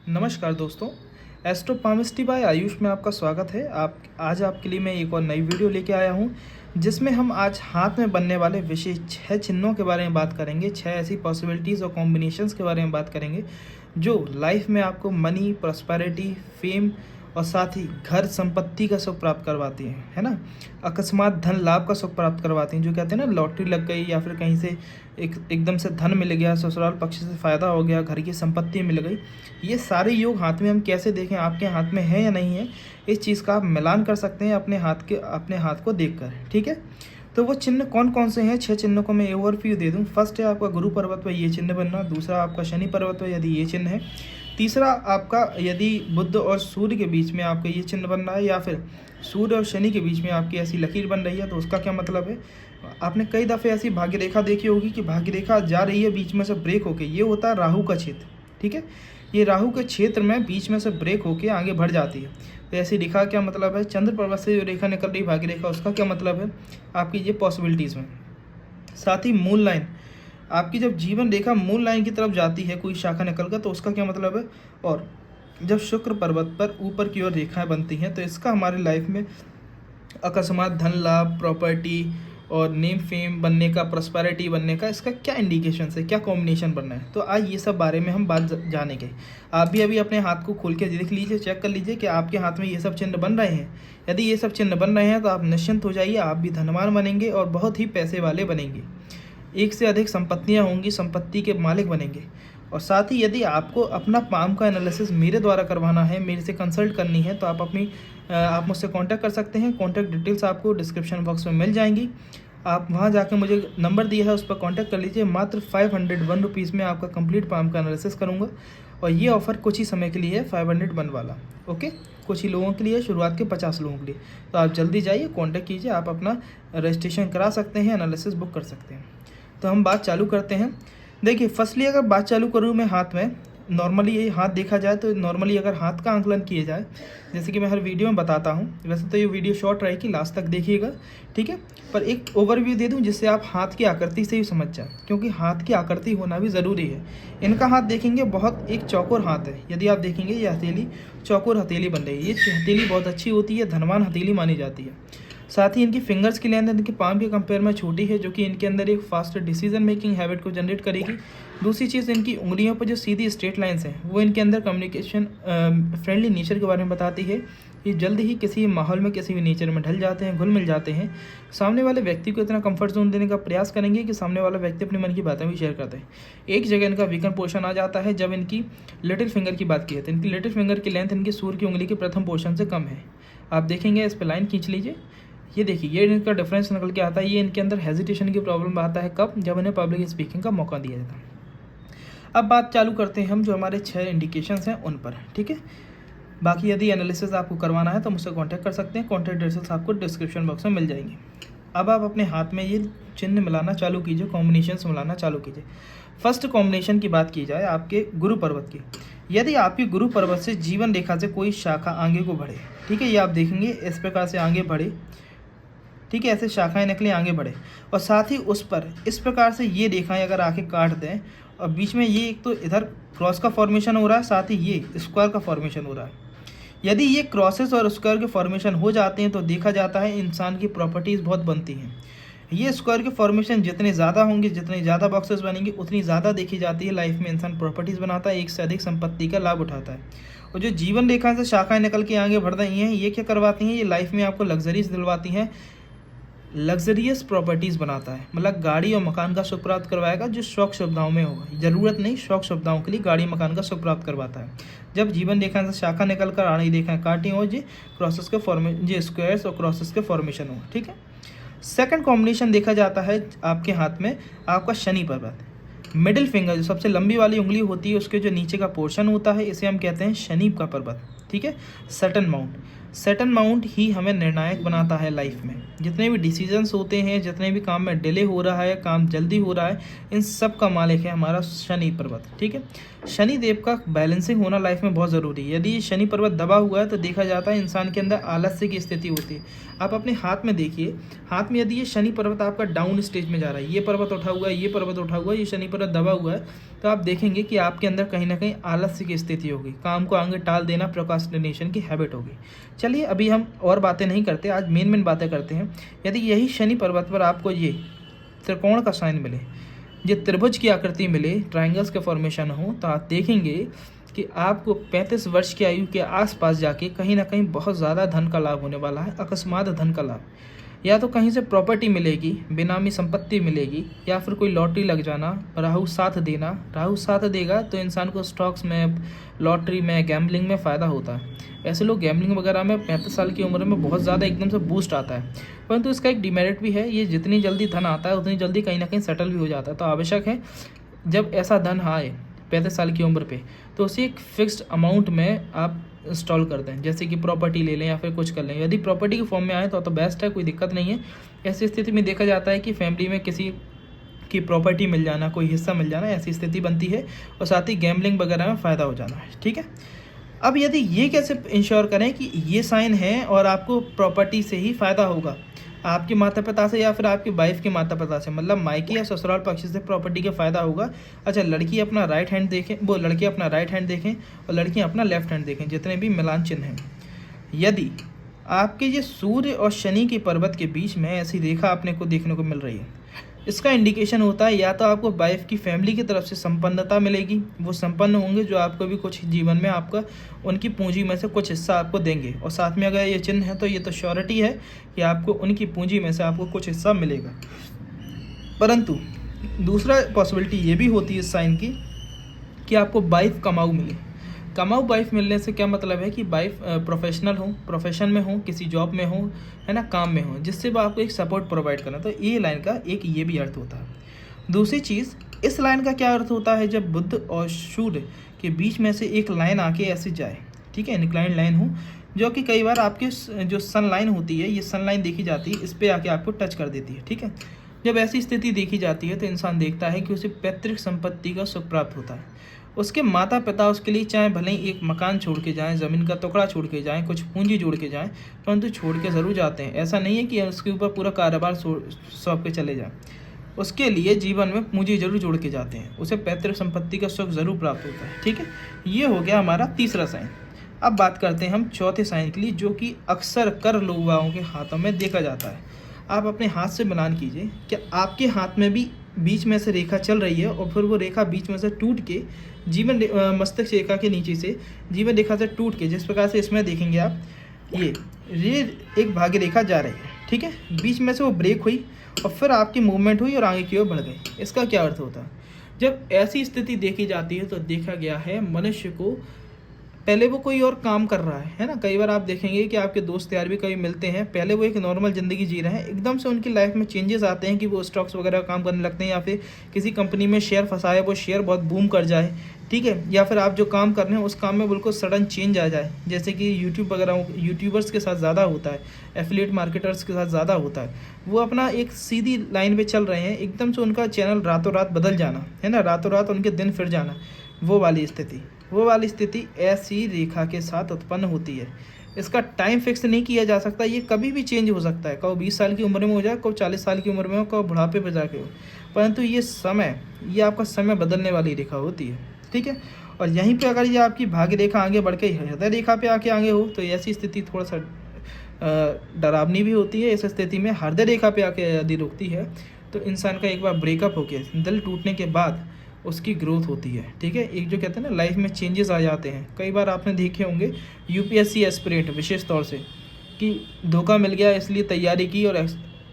नमस्कार दोस्तों, astro palmistry bye Ayush में आपका स्वागत है। आज आपके लिए मैं एक और नई वीडियो लेके आया हूं, जिसमें हम आज हाथ में बनने वाले विशेष 6 चिन्हों के बारे में बात करेंगे। 6 ऐसी पॉसिबिलिटीज़ और कॉम्बिनेशंस के बारे में बात करेंगे जो लाइफ में आपको मनी, प्रॉस्पेरिटी, फेम और साथ ही घर संपत्ति का सुख प्राप्त करवाती हैं, है ना। अकस्मात धन लाभ का सुख प्राप्त करवाती हैं, जो कहते हैं ना लॉटरी लग गई या फिर कहीं से एकदम से धन मिल गया, ससुराल पक्ष से फ़ायदा हो गया, घर की संपत्ति मिल गई। ये सारे योग हाथ में हम कैसे देखें, आपके हाथ में है या नहीं है, इस चीज़ का आप मिलान कर सकते हैं अपने हाथ को देखकर। ठीक है, तो वो चिन्ह कौन कौन से हैं? 6 चिन्हों को मैं ओवरव्यू दे दूं। फर्स्ट है आपका गुरु पर्वत पर ये चिन्ह बनना। दूसरा आपका शनि पर्वत पर यदि ये चिन्ह है। तीसरा आपका यदि बुध और सूर्य के बीच में आपका ये चिन्ह बन रहा है, या फिर सूर्य और शनि के बीच में आपकी ऐसी लकीर बन रही है, तो उसका क्या मतलब है? आपने कई दफ़े ऐसी भाग्य रेखा देखी होगी कि भाग्य रेखा जा रही है बीच में से ब्रेक होके, ये होता है राहु का क्षेत्र। ठीक है, ये राहु के क्षेत्र में बीच में से ब्रेक होके आगे बढ़ जाती है। तो ऐसी रेखा क्या मतलब है? चंद्र पर्वत से जो रेखा निकल रही भाग्य रेखा, उसका क्या मतलब है आपकी ये पॉसिबिलिटीज़ में। साथ ही मून लाइन, आपकी जब जीवन रेखा मून लाइन की तरफ जाती है कोई शाखा निकल कर, तो उसका क्या मतलब है। और जब शुक्र पर्वत पर ऊपर की ओर रेखाएं बनती हैं, तो इसका हमारी लाइफ में अकस्मात धन लाभ, प्रॉपर्टी और नेम फेम बनने का, प्रॉस्पेरिटी बनने का, इसका क्या इंडिकेशन है, क्या कॉम्बिनेशन बनना है। तो आज ये सब बारे में हम बात जानेंगे। आप भी अभी अपने हाथ को खोल के देख लीजिए, चेक कर लीजिए कि आपके हाथ में ये सब चिन्ह बन रहे हैं। यदि ये सब चिन्ह बन रहे हैं तो आप निश्चिंत हो जाइए, आप भी धनवान बनेंगे और बहुत ही पैसे वाले बनेंगे। एक से अधिक संपत्तियां होंगी, संपत्ति के मालिक बनेंगे। और साथ ही यदि आपको अपना पाम का एनालिसिस मेरे द्वारा करवाना है, मेरे से कंसल्ट करनी है, तो आप मुझसे कांटेक्ट कर सकते हैं। कांटेक्ट डिटेल्स आपको डिस्क्रिप्शन बॉक्स में मिल जाएंगी। आप वहां जाकर मुझे नंबर दिया है, उस पर कांटेक्ट कर लीजिए। मात्र 501 रुपीज़ में आपका कंप्लीट पाम का एनालिसिस करूँगा। और ये ऑफ़र कुछ ही समय के लिए है, 501 वाला। ओके, कुछ ही लोगों के लिए, शुरुआत के 50 लोगों के लिए। तो आप जल्दी जाइए, कॉन्टैक्ट कीजिए, आप अपना रजिस्ट्रेशन करा सकते हैं, एनालिसिस बुक कर सकते हैं। तो हम बात चालू करते हैं। देखिए, फर्स्टली अगर बात चालू करूँ मैं हाथ में, नॉर्मली ये हाथ देखा जाए तो नॉर्मली अगर हाथ का आंकलन किया जाए, जैसे कि मैं हर वीडियो में बताता हूँ, वैसे तो ये वीडियो शॉर्ट रहेगी, लास्ट तक देखिएगा। ठीक है, पर एक ओवरव्यू दे दूँ जिससे आप हाथ की आकृति से ही समझ जाए, क्योंकि हाथ की आकृति होना भी ज़रूरी है। इनका हाथ देखेंगे, बहुत एक चौकोर हाथ है। यदि आप देखेंगे ये हथेली चौकोर हथेली बन रही है। ये हथेली बहुत अच्छी होती है, धनवान हथेली मानी जाती है। साथ ही इनकी फिंगर्स की लेंथ इनकी पाम के कंपेयर में छोटी है, जो कि इनके अंदर एक फास्ट डिसीजन मेकिंग हैबिट को जनरेट करेगी। दूसरी चीज़, इनकी उंगलियों पर जो सीधी स्ट्रेट लाइंस हैं, वो इनके अंदर कम्युनिकेशन फ्रेंडली नेचर के बारे में बताती है। ये जल्द ही किसी माहौल में, किसी भी नेचर में ढल जाते हैं, घुल मिल जाते हैं। सामने वाले व्यक्ति को इतना कंफर्ट जोन देने का प्रयास करेंगे कि सामने वाला व्यक्ति अपने मन की बातें भी शेयर करते हैं। एक जगह इनका वीकन पोर्शन आ जाता है जब इनकी लिटिल फिंगर की बात की है, तो इनकी लिटिल फिंगर की लेंथ इनकी सूर्य की उंगली के प्रथम पोर्शन से कम है। आप देखेंगे, इस पर लाइन खींच लीजिए, ये देखिए, ये इनका डिफरेंस निकल के आता है। ये इनके अंदर हेजिटेशन की प्रॉब्लम आता है कब? जब इन्हें पब्लिक स्पीकिंग का मौका दिया जाता है। अब बात चालू करते हैं हम जो हमारे 6 इंडिकेशंस हैं उन पर। ठीक है, बाकी यदि एनालिसिस आपको करवाना है तो मुझसे कांटेक्ट कर सकते हैं। कांटेक्ट डिटेल्स आपको डिस्क्रिप्शन बॉक्स में मिल जाएंगी। अब आप अपने हाथ में ये चिन्ह मिलाना चालू कीजिए, कॉम्बिनेशंस मिलाना चालू कीजिए। फर्स्ट कॉम्बिनेशन की बात की जाए आपके गुरु पर्वत की। यदि आपकी गुरु पर्वत से जीवन रेखा से कोई शाखा आगे को बढ़े, ठीक है, ये आप देखेंगे इस प्रकार से आगे बढ़े, ठीक है, ऐसे शाखाएं निकले आगे बढ़े, और साथ ही उस पर इस प्रकार से ये रेखाएं अगर आके काट दें, और बीच में ये एक तो इधर क्रॉस का फॉर्मेशन हो रहा है, साथ ही ये स्क्वायर का फॉर्मेशन हो रहा है। यदि ये क्रॉसेस और स्क्वायर के फॉर्मेशन हो जाते हैं तो देखा जाता है इंसान की प्रॉपर्टीज़ बहुत बनती हैं। ये स्क्वायर के फॉर्मेशन जितने ज़्यादा होंगे, जितने ज़्यादा बॉक्सेस बनेंगे, उतनी ज़्यादा देखी जाती है लाइफ में इंसान प्रॉपर्टीज़ बनाता है, एक से अधिक संपत्ति का लाभ उठाता है। और जो जीवन रेखा से शाखाएं निकल के आगे बढ़ रही हैं, ये क्या करवाती हैं? ये लाइफ में आपको लग्जरीज दिलवाती हैं, लग्जरियस प्रॉपर्टीज़ बनाता है। मतलब गाड़ी और मकान का सुख प्राप्त करवाएगा, जो शौक सुविधाओं में होगा। ज़रूरत नहीं, शौक सुविधाओं के लिए गाड़ी मकान का सुख प्राप्त करवाता है। जब जीवन रेखा से शाखा निकल कर आड़ी रेखाएं काटी हो, जी क्रॉसेस के फॉर्मेशन, जी स्क्वायर्स और क्रॉसेस के फॉर्मेशन हो। ठीक है, सेकंड कॉम्बिनेशन देखा जाता है आपके हाथ में आपका शनि पर्वत। मिडिल फिंगर, जो सबसे लंबी वाली उंगली होती है, उसके जो नीचे का पोर्शन होता है, इसे हम कहते हैं शनि का पर्वत। ठीक है, सटन माउंट। सैटर्न माउंट ही हमें निर्णायक बनाता है लाइफ में। जितने भी डिसीजंस होते हैं, जितने भी काम में डिले हो रहा है, काम जल्दी हो रहा है, इन सब का मालिक है हमारा शनि पर्वत। ठीक है, शनि देव का बैलेंसिंग होना लाइफ में बहुत ज़रूरी है। यदि शनि पर्वत दबा हुआ है तो देखा जाता है इंसान के अंदर आलस्य की स्थिति होती है। आप अपने हाथ में देखिए, हाथ में यदि ये शनि पर्वत आपका डाउन स्टेज में जा रहा है, ये पर्वत उठा हुआ है, ये पर्वत उठा हुआ है, ये शनि पर्वत दबा हुआ है, तो आप देखेंगे कि आपके अंदर कहीं ना कहीं आलस्य की स्थिति होगी, काम को आगे टाल देना, प्रोक्रास्टिनेशन की हैबिट होगी। चलिए अभी हम और बातें नहीं करते, आज मेन बातें करते हैं। यदि यही शनि पर्वत पर आपको ये त्रिकोण का साइन मिले, ये त्रिभुज की आकृति मिले, ट्रायंगल्स के फॉर्मेशन हो, तो आप देखेंगे कि आपको 35 वर्ष की आयु के आसपास जाके कहीं ना कहीं बहुत ज़्यादा धन का लाभ होने वाला है, अकस्मात धन का लाभ। या तो कहीं से प्रॉपर्टी मिलेगी, बेनामी संपत्ति मिलेगी, या फिर कोई लॉटरी लग जाना, राहु साथ देना। राहु साथ देगा तो इंसान को स्टॉक्स में, लॉटरी में, गैम्बलिंग में फ़ायदा होता है। ऐसे लोग गैम्बलिंग वगैरह में 35 साल की उम्र में बहुत ज़्यादा एकदम से बूस्ट आता है। परंतु इसका एक डिमेरिट भी है, ये जितनी जल्दी धन आता है उतनी जल्दी कहीं ना कहीं सेटल भी हो जाता है। तो आवश्यक है जब ऐसा धन आए 35 साल की उम्र पे, तो उसे एक फिक्स्ड अमाउंट में आप इंस्टॉल कर दें, जैसे कि प्रॉपर्टी ले लें या फिर कुछ कर लें। यदि प्रॉपर्टी के फॉर्म में आए तो बेस्ट है, कोई दिक्कत नहीं है। ऐसी स्थिति में देखा जाता है कि फैमिली में किसी की प्रॉपर्टी मिल जाना, कोई हिस्सा मिल जाना, ऐसी स्थिति बनती है, और साथ ही गैम्बलिंग वगैरह में फ़ायदा हो जाना है। ठीक है, अब यदि ये कैसे इंश्योर करें कि ये साइन है और आपको प्रॉपर्टी से ही फ़ायदा होगा, आपके माता पिता से या फिर आपकी वाइफ के माता पिता से, मतलब मायके या ससुराल पक्ष से प्रॉपर्टी का फ़ायदा होगा। अच्छा, लड़की अपना राइट हैंड देखें, वो लड़के अपना राइट हैंड देखें और लड़कियां अपना लेफ्ट हैंड देखें, जितने भी मिलान चिन्ह हैं। यदि आपके ये सूर्य और शनि के पर्वत के बीच में ऐसी रेखा आपने को देखने को मिल रही है, इसका इंडिकेशन होता है या तो आपको वाइफ की फैमिली की तरफ से संपन्नता मिलेगी, वो संपन्न होंगे जो आपको भी कुछ जीवन में आपका उनकी पूंजी में से कुछ हिस्सा आपको देंगे। और साथ में अगर ये चिन्ह है तो ये तो श्योरिटी है कि आपको उनकी पूंजी में से आपको कुछ हिस्सा मिलेगा। परंतु दूसरा पॉसिबिलिटी ये भी होती है इस साइन की कि आपको वाइफ कमाऊ मिले। कमाऊ वाइफ मिलने से क्या मतलब है कि वाइफ प्रोफेशनल हो, प्रोफेशन में हो, किसी जॉब में हो, है ना, काम में हो, जिससे वो आपको एक सपोर्ट प्रोवाइड करना। तो ये लाइन का एक ये भी अर्थ होता है। दूसरी चीज़, इस लाइन का क्या अर्थ होता है, जब बुध और सूर्य के बीच में से एक लाइन आके ऐसे जाए, ठीक है, इंक्लाइंड लाइन हो, जो कि कई बार आपके जो सन लाइन होती है, ये सन लाइन देखी जाती है, इस पर आके आपको टच कर देती है। ठीक है, जब ऐसी स्थिति देखी जाती है तो इंसान देखता है कि उसे पैतृक संपत्ति का सुख प्राप्त होता है। उसके माता पिता उसके लिए चाहे भले ही एक मकान छोड़ के जाएं, ज़मीन का टुकड़ा छोड़ के जाएं, कुछ पूंजी जोड़ के जाएं, परंतु छोड़ के ज़रूर जाते हैं। ऐसा नहीं है कि उसके ऊपर पूरा कारोबार सौंप के चले जाएं, उसके लिए जीवन में पूंजी जरूर जोड़ के जाते हैं, उसे पैतृक संपत्ति का सुख जरूर प्राप्त होता है। ठीक है, ये हो गया हमारा तीसरा साइन। अब बात करते हैं हम चौथे साइन के लिए, जो कि अक्सर कर लोगों के हाथों में देखा जाता है। आप अपने हाथ से बयान कीजिए कि आपके हाथ में भी बीच में से रेखा चल रही है और फिर वो रेखा बीच में से टूट के जीवन मस्तक रेखा के नीचे से जीवन रेखा से टूट के, जिस प्रकार से इसमें देखेंगे आप, ये एक भाग्य रेखा जा रही है। ठीक है, बीच में से वो ब्रेक हुई और फिर आपकी मूवमेंट हुई और आगे की ओर बढ़ गई। इसका क्या अर्थ होता है, जब ऐसी स्थिति देखी जाती है तो देखा गया है मनुष्य को पहले वो कोई और काम कर रहा है ना। कई बार आप देखेंगे कि आपके दोस्त यार भी कभी मिलते हैं, पहले वो एक नॉर्मल ज़िंदगी जी रहे हैं, एकदम से उनकी लाइफ में चेंजेस आते हैं कि वो स्टॉक्स वगैरह काम करने लगते हैं, या फिर किसी कंपनी में शेयर फंसाए, वो शेयर बहुत बूम कर जाए। ठीक है, या फिर आप जो काम कर रहे हैं उस काम में बिल्कुल सडन चेंज आ जाए, जैसे कि यूट्यूब वगैरह यूट्यूबर्स के साथ ज़्यादा होता है, एफिलिएट मार्केटर्स के साथ ज़्यादा होता है। वो अपना एक सीधी लाइन पे चल रहे हैं, एकदम से उनका चैनल रातों रात बदल जाना, है ना, रातों रात उनके दिन फिर जाना, वो वाली स्थिति ऐसी रेखा के साथ उत्पन्न होती है। इसका टाइम फिक्स नहीं किया जा सकता, ये कभी भी चेंज हो सकता है, कब 20 साल की उम्र में हो जाए, कब 40 साल की उम्र में हो, कब बुढ़ापे पर जाके हो, परंतु ये आपका समय बदलने वाली रेखा होती है। ठीक है, और यहीं पे अगर ये आपकी भाग्य रेखा आगे बढ़ के हृदय रेखा पे आके आगे हो तो ऐसी स्थिति थोड़ा सा डरावनी भी होती है। इस स्थिति में हृदय रेखा पे आके यदि रुकती है तो इंसान का एक बार ब्रेकअप होके, दिल टूटने के बाद उसकी ग्रोथ होती है। ठीक है, एक जो कहते हैं ना लाइफ में चेंजेस आ जाते हैं। कई बार आपने देखे होंगे यूपीएससी एस्पिरेंट विशेष तौर से कि धोखा मिल गया इसलिए तैयारी की और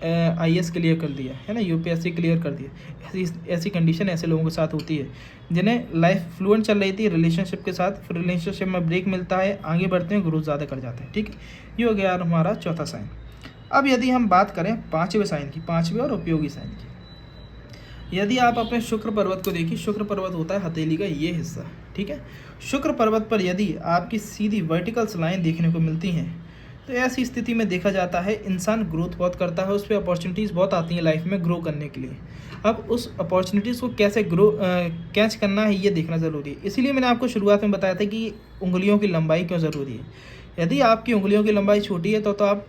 आईएएस क्लियर कर दिया, है ना, यूपीएससी क्लियर कर दिया। ऐसी कंडीशन ऐसे लोगों के साथ होती है जिन्हें लाइफ फ्लुएंट चल रही थी रिलेशनशिप के साथ, फिर रिलेशनशिप में ब्रेक मिलता है, आगे बढ़ते हैं, ग्रोथ ज़्यादा कर जाते हैं। ठीक है, ये हो गया हमारा चौथा साइन। अब यदि हम बात करें पाँचवें साइन की, पाँचवें और उपयोगी साइन की, यदि आप अपने शुक्र पर्वत को देखिए, शुक्र पर्वत होता है हथेली का ये हिस्सा। ठीक है, शुक्र पर्वत पर यदि आपकी सीधी वर्टिकल्स लाइन देखने को मिलती हैं तो ऐसी स्थिति में देखा जाता है इंसान ग्रोथ बहुत करता है, उस पर अपॉर्चुनिटीज़ बहुत आती हैं लाइफ में ग्रो करने के लिए। अब उस अपॉर्चुनिटीज़ को कैसे कैच करना है ये देखना ज़रूरी है। इसीलिए मैंने आपको शुरुआत में बताया था कि उंगलियों की लंबाई क्यों ज़रूरी है। यदि आपकी उंगलियों की लंबाई छोटी है तो आप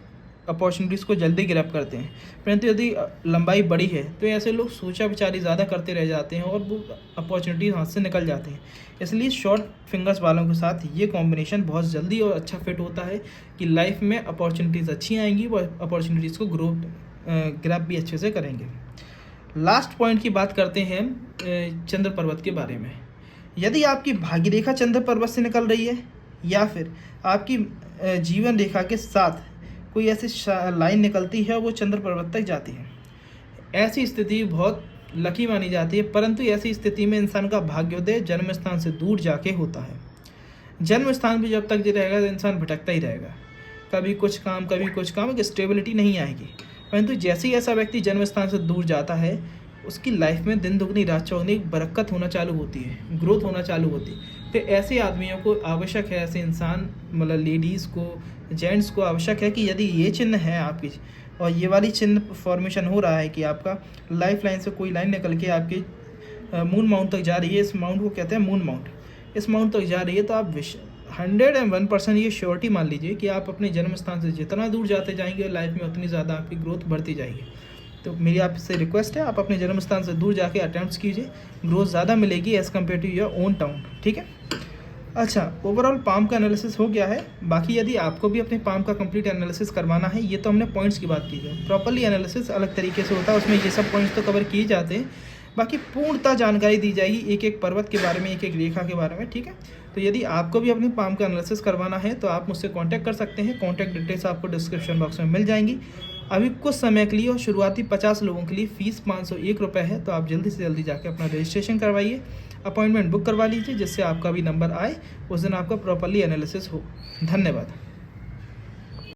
अपॉर्चुनिटीज़ को जल्दी ग्रैब करते हैं, परंतु यदि लंबाई बड़ी है तो ऐसे लोग सोचा विचारी ज़्यादा करते रह जाते हैं और वो अपॉर्चुनिटीज़ हाथ से निकल जाते हैं। इसलिए शॉर्ट फिंगर्स वालों के साथ ये कॉम्बिनेशन बहुत जल्दी और अच्छा फिट होता है कि लाइफ में अपॉर्चुनिटीज़ अच्छी आएंगी, वो अपॉर्चुनिटीज़ को ग्रैब भी अच्छे से करेंगे। लास्ट पॉइंट की बात करते हैं चंद्र पर्वत के बारे में। यदि आपकी भाग्य रेखा चंद्र पर्वत से निकल रही है या फिर आपकी जीवन रेखा के साथ कोई ऐसी लाइन निकलती है वो चंद्र पर्वत तक जाती है, ऐसी स्थिति बहुत लकी मानी जाती है। परंतु ऐसी स्थिति में इंसान का भाग्योदय जन्म स्थान से दूर जाके होता है। जन्म स्थान भी जब तक जो रहेगा तो इंसान भटकता ही रहेगा, कभी कुछ काम एक स्टेबिलिटी नहीं आएगी। परंतु जैसे ही ऐसा व्यक्ति जन्म स्थान से दूर जाता है उसकी लाइफ में दिन दुगनी रात चौगुनी बरकत होना चालू होती है, ग्रोथ होना चालू होती है। तो ऐसे आदमियों को आवश्यक है, ऐसे इंसान मतलब लेडीज़ को, जेंट्स को आवश्यक है कि यदि ये चिन्ह है आपकी और ये वाली चिन्ह फॉर्मेशन हो रहा है कि आपका लाइफ लाइन से कोई लाइन निकल के आपकी मून माउंट तक जा रही है, इस माउंट को कहते हैं मून माउंट, इस माउंट तक जा रही है, तो आप 101% ये श्योरिटी मान लीजिए कि आप अपने जन्म स्थान से जितना दूर जाते जाएंगे लाइफ में उतनी ज़्यादा आपकी ग्रोथ बढ़ती जाएगी। तो मेरी आपसे रिक्वेस्ट है आप अपने जन्म स्थान से दूर जाके अटैम्प्ट्स कीजिए, ग्रोथ ज़्यादा मिलेगी as compare to your own town. ठीक है। अच्छा, ओवरऑल पाम का एनालिसिस हो गया है। बाकी यदि आपको भी अपने पाम का कंप्लीट एनालिसिस करवाना है, ये तो हमने पॉइंट्स की बात की है, प्रॉपर्ली एनालिसिस अलग तरीके से होता है, उसमें ये सब पॉइंट्स तो कवर किए जाते हैं। बाकी पूर्णतः जानकारी दी जाएगी एक एक पर्वत के बारे में, एक एक रेखा के बारे में। ठीक है। तो यदि आपको भी अपनी पाम का एनालिसिस करवाना है तो आप मुझसे कांटेक्ट कर सकते हैं। कांटेक्ट डिटेल्स आपको डिस्क्रिप्शन बॉक्स में मिल जाएंगी। अभी कुछ समय के लिए और शुरुआती 50 लोगों के लिए फ़ीस 501 रुपये है, तो आप जल्दी से जल्दी जाके अपना रजिस्ट्रेशन करवाइए, अपॉइंटमेंट बुक करवा लीजिए, जिससे आपका भी नंबर आए, उस दिन आपका प्रॉपर्ली एनालिसिस हो। धन्यवाद।